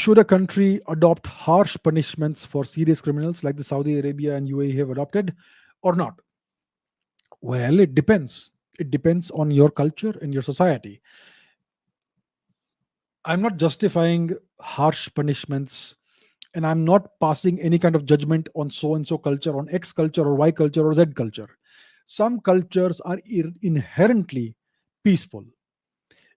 Should a country adopt harsh punishments for serious criminals like the Saudi Arabia and UAE have adopted or not? Well, it depends. It depends on your culture and your society. I'm not justifying harsh punishments, and I'm not passing any kind of judgment on so and so culture, on X culture or Y culture or Z culture. Some cultures are inherently peaceful.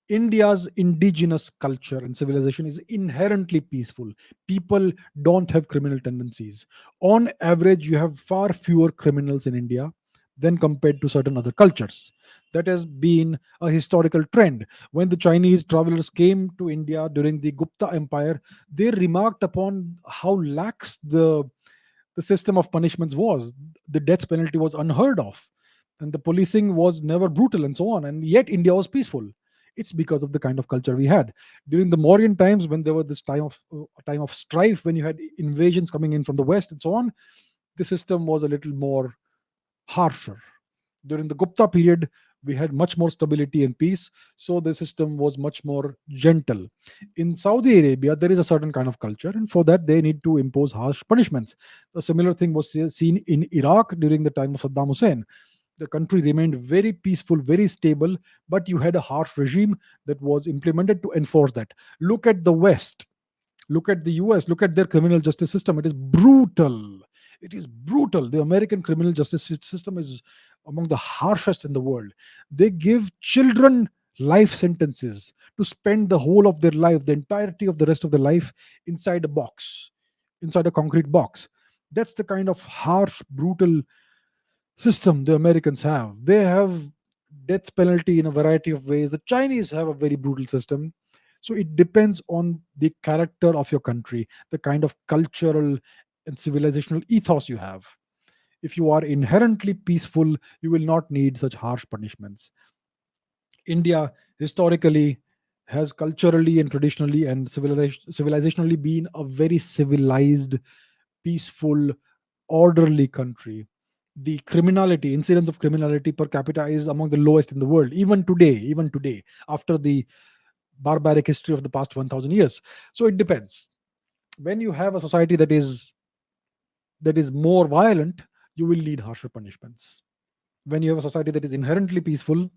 India's indigenous culture and civilization is inherently peaceful. People don't have criminal tendencies. On average, you have far fewer criminals in India than compared to certain other cultures. That has been a historical trend. When the Chinese travelers came to India during the Gupta Empire, they remarked upon how lax the system of punishments was. The death penalty was unheard of, and the policing was never brutal, and so on. And yet, India was peaceful. It's because of the kind of culture we had during the Mauryan times, when there were this time of strife, when you had invasions coming in from the west and so on. The system was a little more harsher. During the Gupta period, we had much more stability and peace, so the system was much more gentle. In Saudi Arabia, there is a certain kind of culture, and for that, they need to impose harsh punishments. A similar thing was seen in Iraq during the time of Saddam Hussein. The country remained very peaceful, very stable, but you had a harsh regime that was implemented to enforce that. Look at the West. Look at the US. Look at their criminal justice system. It is brutal. It is brutal. The American criminal justice system is among the harshest in the world. They give children life sentences to spend the whole of their life, the entirety of the rest of their life, inside a box, inside a concrete box. That's the kind of harsh, brutal system the Americans have. They have death penalty in a variety of ways. The Chinese have a very brutal system. So it depends on the character of your country, the kind of cultural and civilizational ethos you have. If you are inherently peaceful, you will not need such harsh punishments. India historically has culturally and traditionally and civilizationally been a very civilized, peaceful, orderly country. The criminality, incidence of criminality per capita is among the lowest in the world, even today, after the barbaric history of the past 1000 years. So it depends. When you have a society that is more violent, you will need harsher punishments. When you have a society that is inherently peaceful,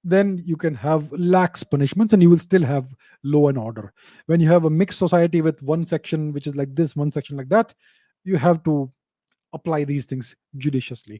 then you can have lax punishments and you will still have law and order. When you have a mixed society with one section which is like this, one section like that, you have to apply these things judiciously.